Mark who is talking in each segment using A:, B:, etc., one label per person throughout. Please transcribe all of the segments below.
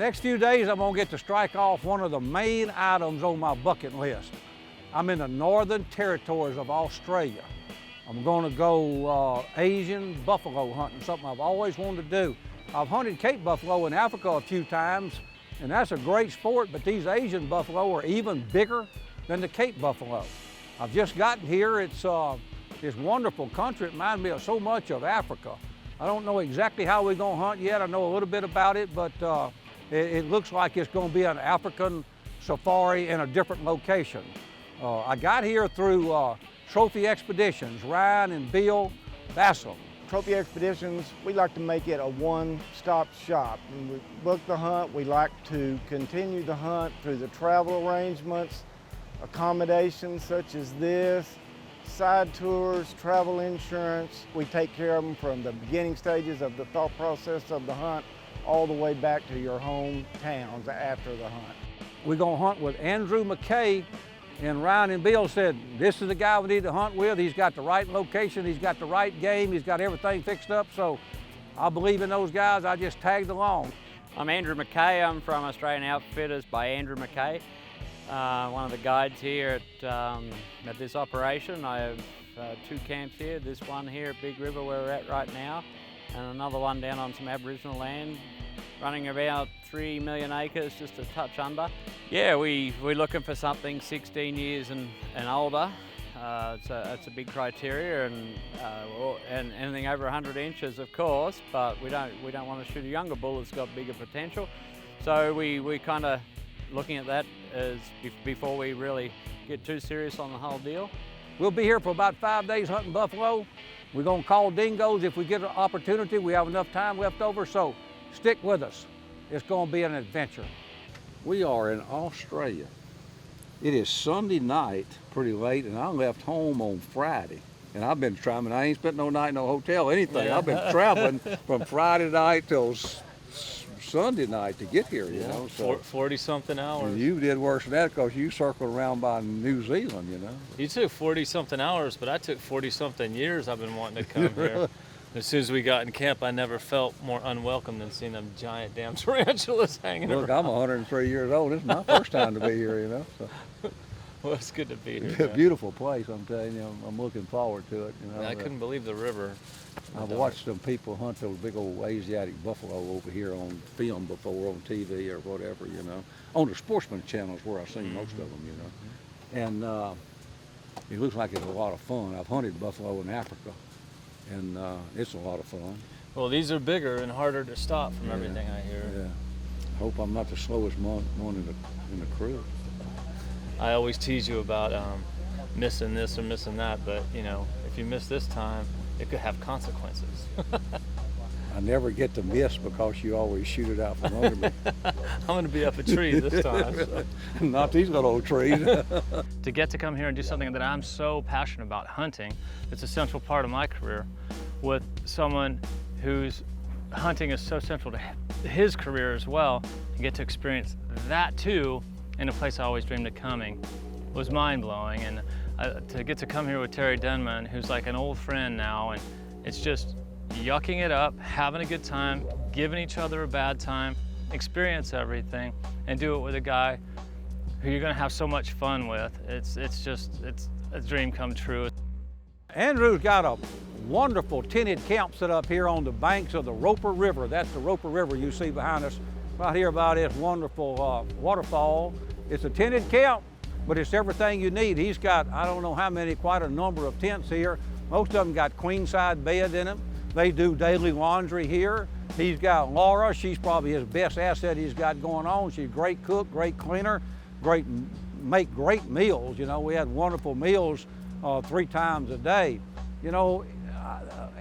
A: Next few days, I'm gonna get to strike off one of the main items on my bucket list. I'm in the Northern Territories of Australia. I'm gonna go Asian buffalo hunting, something I've always wanted to do. I've hunted Cape buffalo in Africa a few times, and that's a great sport, but these Asian buffalo are even bigger than the Cape buffalo. I've just gotten here. It's wonderful country. It reminds me of so much of Africa. I don't know exactly how we're gonna hunt yet. I know a little bit about it, but it looks like it's gonna be an African safari in a different location. I got here through Trophy Expeditions, Ryan and Bill Bassham.
B: Trophy Expeditions, we like to make it a one-stop shop. When we book the hunt, we like to continue the hunt through the travel arrangements, accommodations such as this, side tours, travel insurance. We take care of them from the beginning stages of the thought process of the hunt all the way back to your hometowns after the hunt.
A: We're gonna hunt with Andrew McKay, and Ryan and Bill said, this is the guy we need to hunt with. He's got the right location, he's got the right game, he's got everything fixed up, so I believe in those guys. I just tagged along.
C: I'm Andrew McKay. I'm from Australian Outfitters by Andrew McKay. One of the guides here at this operation. I have two camps here, this one here at Big River where we're at right now, and another one down on some Aboriginal land, running about 3 million acres, just a touch under. Yeah, we're looking for something 16 years and older. It's a big criteria, and anything over 100 inches, of course, but we don't want to shoot a younger bull that's got bigger potential. So we kind of looking at that as before we really get too serious on the whole deal.
A: We'll be here for about 5 days hunting buffalo. We're gonna call dingoes if we get an opportunity. We have enough time left over, so stick with us. It's gonna be an adventure. We are in Australia. It is Sunday night, pretty late, and I left home on Friday. And I've been traveling. I ain't spent no night in no hotel, anything. Yeah. I've been traveling from Friday night till Sunday night to get here, you know. So
D: 40-something hours.
A: You did worse than that because you circled around by New Zealand, you know.
D: You took 40-something hours, but I took 40-something years I've been wanting to come here. As soon as we got in camp, I never felt more unwelcome than seeing them giant damn tarantulas hanging around.
A: Look, I'm 103 years old. This is my first time to be here, you know. So.
D: Well, it's good to be here.
A: It's a beautiful place, I'm telling you. I'm looking forward to it. You know.
D: I couldn't believe the river.
A: I've watched some people hunt those big old Asiatic buffalo over here on film before, on TV or whatever, you know. On the Sportsman channels where I've seen most of them, you know. And it looks like it's a lot of fun. I've hunted buffalo in Africa, and it's a lot of fun.
D: Well, these are bigger and harder to stop from everything I hear.
A: Yeah. I hope I'm not the slowest one in the crew.
D: I always tease you about missing this or missing that, but you know, if you miss this time, it could have consequences.
A: I never get to miss because you always shoot it out from under me.
D: I'm going to be up a tree this time. So.
A: Not these little old trees.
D: To get to come here and do something that I'm so passionate about, hunting, it's a central part of my career, with someone whose hunting is so central to his career as well, and get to experience that too in a place I always dreamed of coming was mind-blowing. And to get to come here with Terry Denman, who's like an old friend now, and it's just yucking it up, having a good time, giving each other a bad time, experience everything, and do it with a guy who you're gonna have so much fun with. It's a dream come true.
A: Andrew's got a wonderful tinted camp set up here on the banks of the Roper River. That's the Roper River you see behind us, right here by this wonderful waterfall. It's a tinted camp, but it's everything you need. He's got, I don't know how many, quite a number of tents here. Most of them got queen-side bed in them. They do daily laundry here. He's got Laura. She's probably his best asset he's got going on. She's a great cook, great cleaner, make great meals. You know, we had wonderful meals 3 times a day. You know,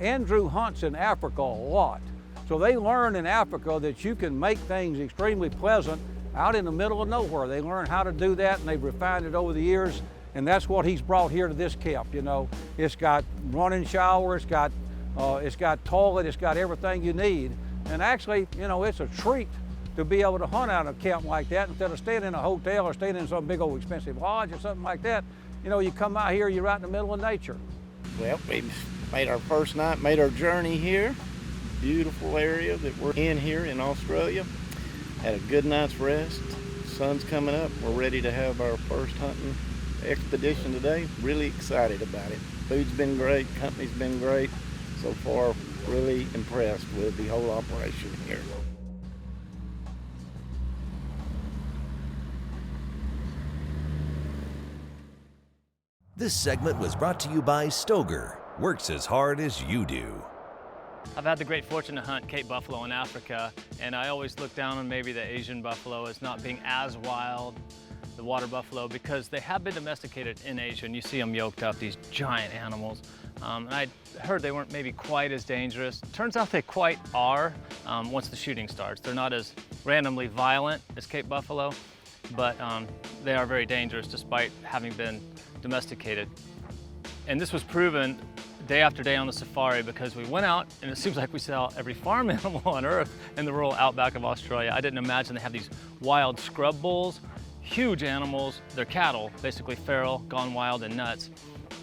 A: Andrew hunts in Africa a lot. So they learn in Africa that you can make things extremely pleasant out in the middle of nowhere. They learn how to do that, and they've refined it over the years, and that's what he's brought here to this camp. You know, it's got running shower, it's got toilet, it's got everything you need. And actually, you know, it's a treat to be able to hunt out of a camp like that instead of staying in a hotel or staying in some big old expensive lodge or something like that. You know, you come out here, you're right in the middle of nature.
B: Well, we made our first night, made our journey here. Beautiful area that we're in here in Australia. had a good night's rest. Sun's coming up. We're ready to have our first hunting expedition today. Really excited about it. Food's been great, company's been great. So far, really impressed with the whole operation here.
E: This segment was brought to you by Stoger. Works as hard as you do.
D: I've had the great fortune to hunt Cape buffalo in Africa, and I always look down on maybe the Asian buffalo as not being as wild, the water buffalo, because they have been domesticated in Asia, and you see them yoked up, these giant animals. And I heard they weren't maybe quite as dangerous. Turns out they quite are once the shooting starts. They're not as randomly violent as Cape buffalo, but they are very dangerous despite having been domesticated. And this was proven day after day on the safari because we went out and it seems like we saw every farm animal on earth in the rural outback of Australia. I didn't imagine they have these wild scrub bulls, huge animals. They're cattle, basically feral, gone wild and nuts.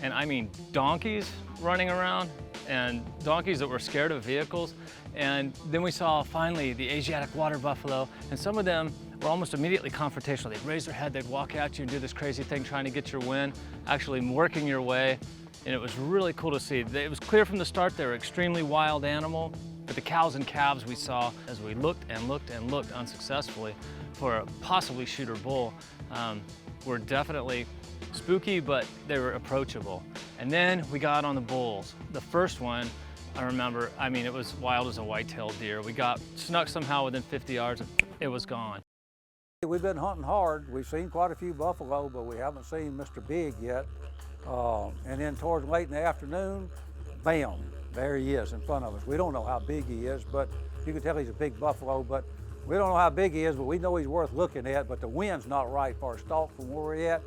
D: And I mean donkeys running around, and donkeys that were scared of vehicles. And then we saw finally the Asiatic water buffalo, and some of them were almost immediately confrontational. They'd raise their head, they'd walk at you and do this crazy thing trying to get your win, actually working your way. And it was really cool to see. It was clear from the start they were extremely wild animal, but the cows and calves we saw as we looked and looked and looked unsuccessfully for a possibly shooter bull were definitely spooky, but they were approachable. And then we got on the bulls. The first one, I remember, I mean, it was wild as a white-tailed deer. We got snuck somehow within 50 yards and it was gone.
A: We've been hunting hard. We've seen quite a few buffalo, but we haven't seen Mr. Big yet. And then towards late in the afternoon, bam, there he is in front of us. We don't know how big he is, but you can tell he's a big buffalo, but we don't know how big he is, but we know he's worth looking at, but the wind's not right for a stalk from where we're at.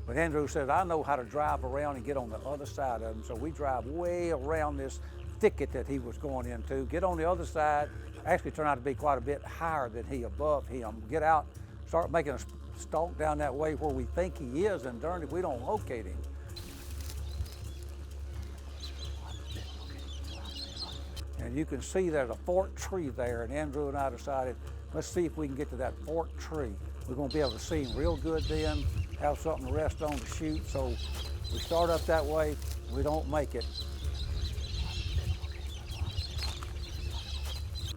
A: But Andrew says, I know how to drive around and get on the other side of him. So we drive way around this thicket that he was going into, get on the other side, actually turned out to be quite a bit higher than he, above him, get out, start making a stalk down that way where we think he is, and darn if we don't locate him. And you can see there's a forked tree there, and Andrew and I decided, let's see if we can get to that forked tree. We're gonna be able to see him real good then, have something to rest on to shoot. So we start up that way, we don't make it.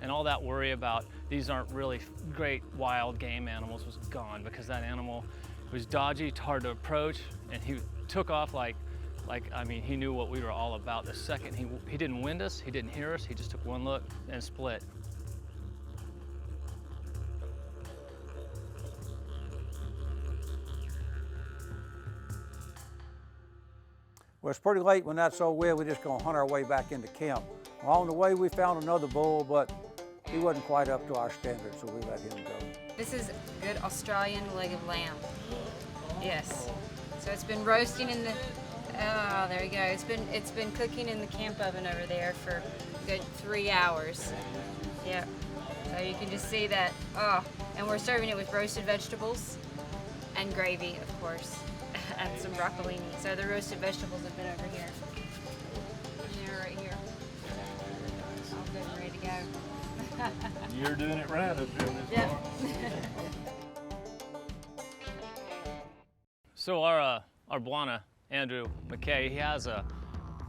D: And all that worry about these aren't really great wild game animals was gone, because that animal was dodgy, hard to approach, and he took off like I mean, he knew what we were all about. The second he didn't wind us, he didn't hear us, he just took one look and split.
A: Well, it's pretty late when that's over with. We're just gonna hunt our way back into camp. Along the way, we found another bull, but he wasn't quite up to our standards, so we let him go.
F: This is good Australian leg of lamb. Yes. So it's been roasting in the, oh, there you go. It's been cooking in the camp oven over there for a good 3 hours. Yep. So you can just see that, oh, and we're serving it with roasted vegetables and gravy, of course, and some broccolini. So the roasted vegetables have been over here. Yeah, right here. All good and ready to go.
G: You're doing it right up here in this
F: Yep.
D: So our Bwana, Andrew McKay, he has a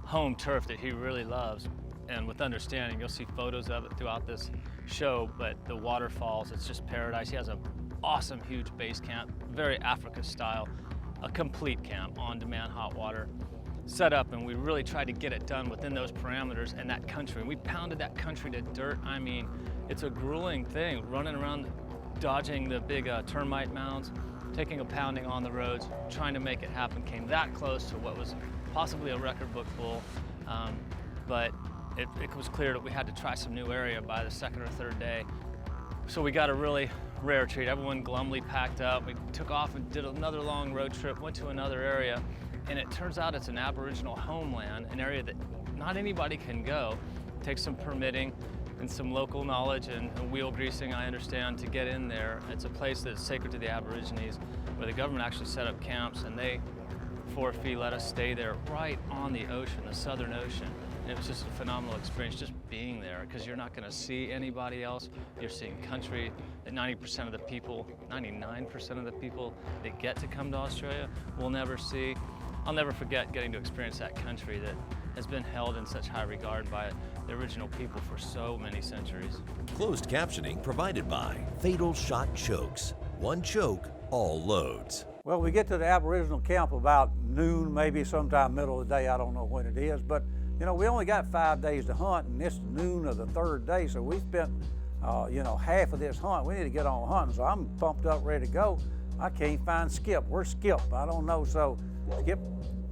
D: home turf that he really loves, and with understanding, you'll see photos of it throughout this show, but the waterfalls, it's just paradise. He has an awesome, huge base camp, very Africa style, a complete camp, on-demand hot water set up, and we really tried to get it done within those parameters and that country. And we pounded that country to dirt. I mean, it's a grueling thing, running around, dodging the big termite mounds, taking a pounding on the roads, trying to make it happen. Came that close to what was possibly a record book bull, but it was clear that we had to try some new area by the second or third day. So we got a really rare treat. Everyone glumly packed up. We took off and did another long road trip, went to another area, and it turns out it's an Aboriginal homeland, an area that not anybody can go. It takes some permitting and some local knowledge and wheel greasing, I understand, to get in there. It's a place that's sacred to the Aborigines, where the government actually set up camps, and they, for a fee, let us stay there right on the ocean, the Southern Ocean. And it was just a phenomenal experience just being there, because you're not going to see anybody else. You're seeing country that 90% of the people, 99% of the people that get to come to Australia will never see. I'll never forget getting to experience that country that has been held in such high regard by the original people for so many centuries.
E: Closed captioning provided by Fatal Shot Chokes. One choke, all loads.
A: Well, we get to the Aboriginal camp about noon, maybe sometime middle of the day, I don't know when it is, but you know, we only got 5 days to hunt, and it's noon of the third day, so we spent, you know, half of this hunt. We need to get on hunting, so I'm pumped up, ready to go. I can't find Skip. Where's Skip? I don't know. So Skip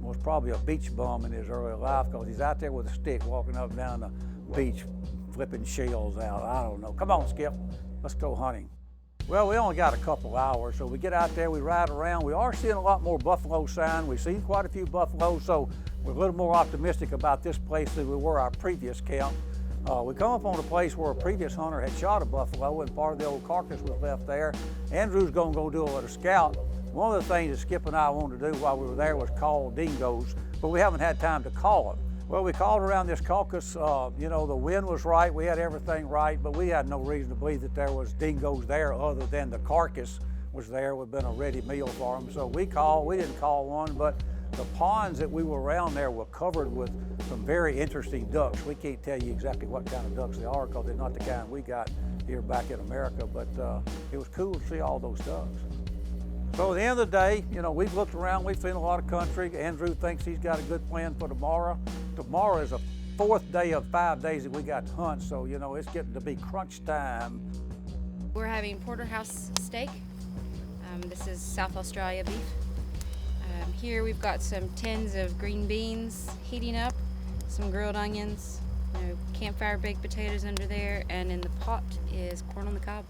A: was probably a beach bum in his early life, because he's out there with a stick walking up and down the beach flipping shells out. I don't know. Come on, Skip. Let's go hunting. Well, we only got a couple hours, so we get out there, we ride around. We are seeing a lot more buffalo sign. We've seen quite a few buffaloes, so we're a little more optimistic about this place than we were our previous camp. We come up on a place where a previous hunter had shot a buffalo, and part of the old carcass was left there. Andrew's gonna go do a little scout. One of the things that Skip and I wanted to do while we were there was call dingoes, but we haven't had time to call them. Well, we called around this caucus. You know, the wind was right, we had everything right, but we had no reason to believe that there was dingoes there other than the carcass was there. It would have been a ready meal for them. So we didn't call one, but the ponds that we were around there were covered with some very interesting ducks. We can't tell you exactly what kind of ducks they are, because they're not the kind we got here back in America, but it was cool to see all those ducks. So at the end of the day, you know, we've looked around, we've seen a lot of country. Andrew thinks he's got a good plan for tomorrow. Tomorrow is a 4th day of 5 days that we got to hunt, so you know, it's getting to be crunch time.
F: We're having porterhouse steak. This is South Australia beef. Here we've got some tins of green beans heating up, some grilled onions, you know, campfire baked potatoes under there, and in the pot is corn on the cob.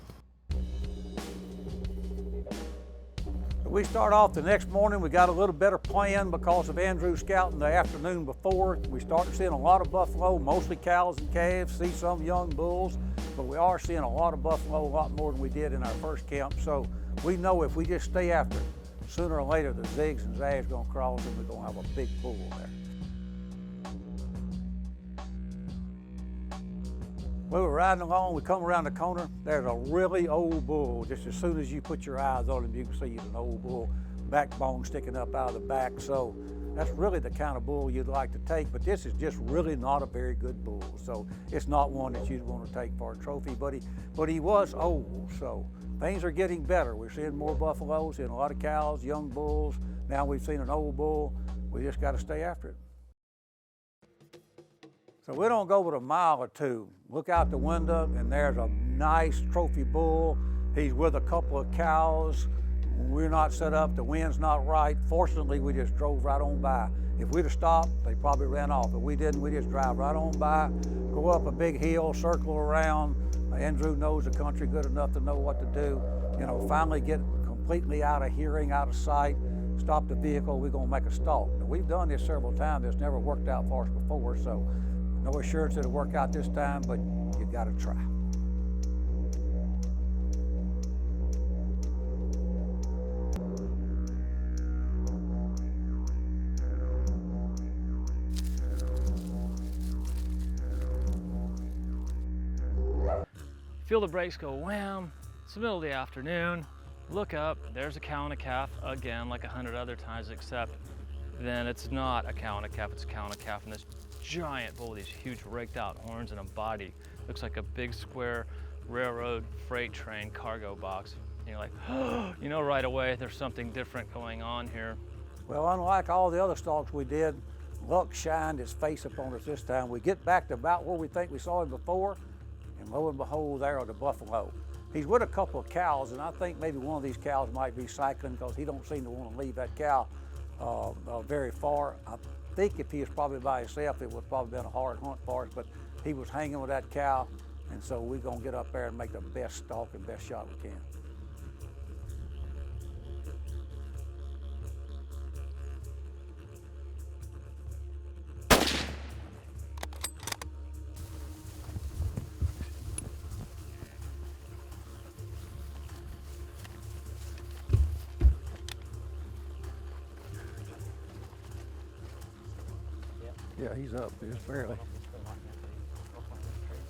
A: We start off the next morning. We got a little better plan because of Andrew scouting the afternoon before. We started seeing a lot of buffalo, mostly cows and calves, see some young bulls, but we are seeing a lot of buffalo, a lot more than we did in our first camp. So we know if we just stay after it, sooner or later the zigs and zags gonna cross and we're gonna have a big bull there. We were riding along, we come around the corner, there's a really old bull. Just as soon as you put your eyes on him, you can see he's an old bull, backbone sticking up out of the back. So that's really the kind of bull you'd like to take, but this is just really not a very good bull. So it's not one that you'd want to take for a trophy, but he was old. So things are getting better. We're seeing more buffaloes, seeing a lot of cows, young bulls. Now we've seen an old bull. We just got to stay after it. So we don't go but a mile or two. Look out the window and there's a nice trophy bull. He's with a couple of cows. We're not set up, the wind's not right. Fortunately, we just drove right on by. If we'd have stopped, they probably ran off, but we didn't. We just drive right on by, go up a big hill, circle around. Andrew knows the country good enough to know what to do. You know, finally get completely out of hearing, out of sight, stop the vehicle, we're gonna make a stalk. Now, we've done this several times. It's never worked out for us before, so no assurance it'll work out this time, but you gotta try.
D: Feel the brakes go wham. It's the middle of the afternoon. Look up, there's a cow and a calf again, like 100 other times, except then it's not a cow and a calf, it's a cow and a calf, and this giant bull with these huge raked out horns and a body. Looks like a big square railroad freight train cargo box. And you're like, oh, you know right away there's something different going on here.
A: Well, unlike all the other stalks we did, luck shined its face upon us this time. We get back to about where we think we saw him before, and lo and behold, there are the buffalo. He's with a couple of cows, and I think maybe one of these cows might be cycling because he don't seem to want to leave that cow very far. I think if he was probably by himself, it would have probably been a hard hunt for us, but he was hanging with that cow, and so we're gonna get up there and make the best stalk and best shot we can. Yeah, Yeah, he's up, just barely.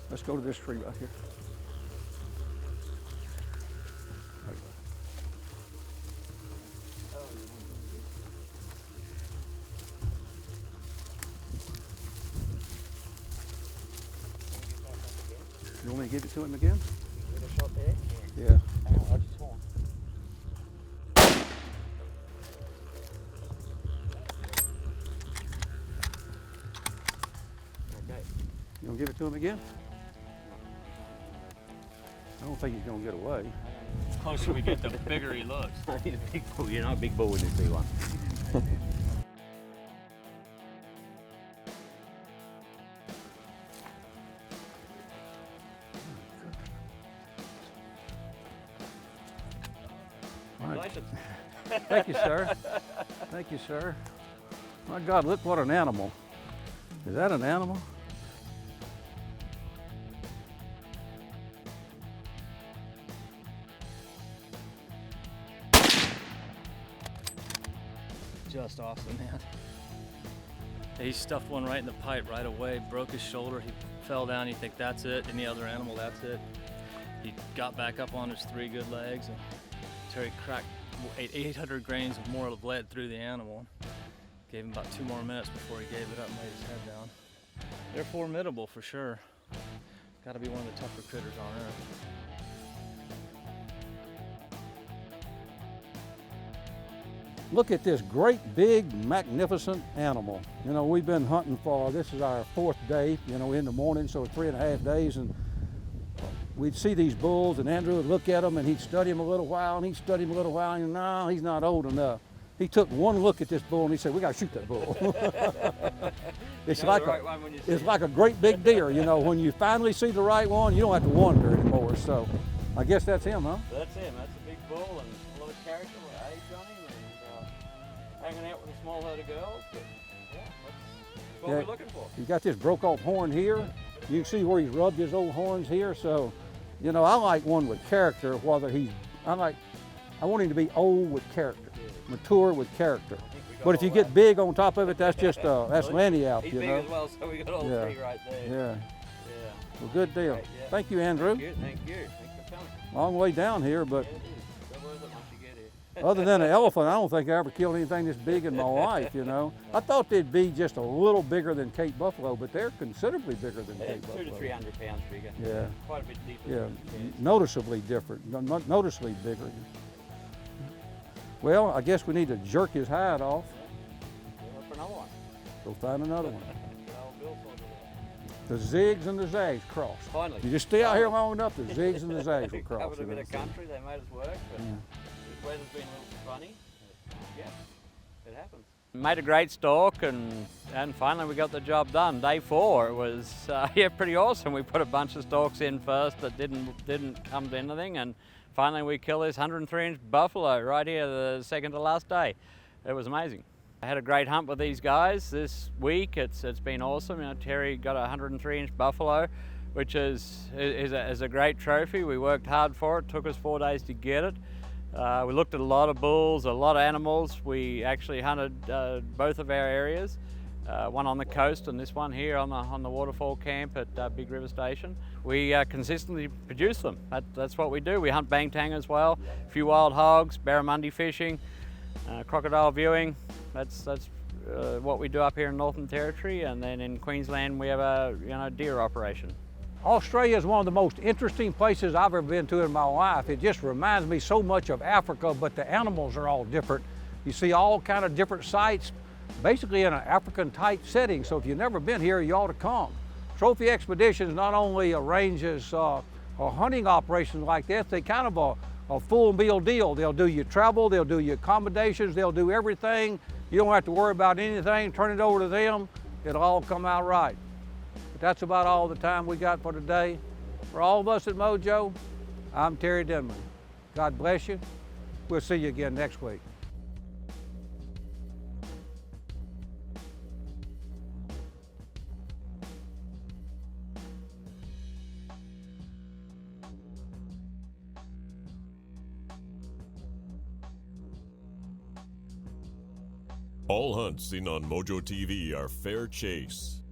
A: Let's go to this tree right here. You want me to give it to him again? Yeah. You gonna give it to him again? I don't think he's gonna get away.
D: The closer we get, the bigger he looks.
G: I need a big bull. You're not a big bull when you see one.
D: Congratulations.
A: Thank you, sir. Thank you, sir. My God, look what an animal. Is that an animal?
D: Just awesome, man. He stuffed one right in the pipe right away, broke his shoulder. He fell down. You think that's it? Any other animal, that's it. He got back up on his 3 good legs, and Terry cracked 800 grains of more of lead through the animal. Gave him about 2 more minutes before he gave it up and laid his head down. They're formidable for sure. Got to be one of the tougher critters on earth.
A: Look at this great, big, magnificent animal. You know, we've been hunting for, this is our 4th day, you know, in the morning, so 3.5 days, and we'd see these bulls, and Andrew would look at them, and he'd study them a little while, and he'd study them a little while, and no, he's not old enough. He took one look at this bull, and he said, we gotta shoot that bull. It's like a great big deer, you know, when you finally see the right one, you don't have to wonder anymore, so I guess that's him, huh?
C: That's him. That's a big bull and a lot of character with age on him and hanging out with a small herd of girls. But yeah, that's what we're looking for.
A: He's got this broke off horn here. You can see where he's rubbed his old horns here. So, you know, I like one with character, whether I want him to be old with character, mature with character. But if you get big on top of it, that's just, that's Lenny out,
C: He's
A: you
C: big
A: know.
C: as well, so we got all 3 right there.
A: Yeah.
C: Yeah.
A: Well, good deal.
C: Great, yeah.
A: Thank you, Andrew.
C: Thank you. Thank you. Thanks for coming.
A: Long way down here, but
C: Yeah, it is. So worth it once you get here.
A: other than an elephant, I don't think I ever killed anything this big in my life, you know. I thought they'd be just a little bigger than Cape Buffalo, but they're considerably bigger than Cape
C: 200
A: Buffalo.
C: to 300 pounds bigger.
A: Yeah.
C: Quite a bit deeper.
A: Yeah,
C: than
A: noticeably different, noticeably bigger. Well, I guess we need to jerk his hide off.
C: Look for another one.
A: Go find another one.
C: Old Bill sorted it
A: The zigs and the zags cross.
C: out. Finally.
A: You just stay out here long enough, the zigs and the zags will cross.
C: Covered a
A: you
C: bit
A: know,
C: of
A: so.
C: country, they made us work, but
A: Yeah.
C: this weather's been a little funny. Yeah, it happens. Made a great stalk and finally we got the job done. Day 4 it was yeah, pretty awesome. We put a bunch of stalks in first that didn't come to anything, and finally we killed this 103-inch buffalo right here the second to last day. It was amazing. I had a great hunt with these guys this week. It's been awesome. You know, Terry got a 103-inch buffalo, which is a great trophy. We worked hard for it. Took us 4 days to get it. We looked at a lot of bulls, a lot of animals. We actually hunted both of our areas, one on the coast and this one here on the waterfall camp at Big River Station. We consistently produce them. That's what we do. We hunt bangtang as well, a few wild hogs, barramundi fishing, crocodile viewing. That's what we do up here in Northern Territory, and then in Queensland we have a deer operation.
A: Australia is one of the most interesting places I've ever been to in my life. It just reminds me so much of Africa, but the animals are all different. You see all kind of different sights, basically in an African type setting. So if you've never been here, you ought to come. Trophy Expeditions not only arranges hunting operations like this, they kind of a full meal deal. They'll do your travel, they'll do your accommodations, they'll do everything. You don't have to worry about anything, turn it over to them, it'll all come out right. But that's about all the time we got for today. For all of us at MOJO, I'm Terry Denman. God bless you. We'll see you again next week.
H: All hunts seen on MOJO TV are fair chase.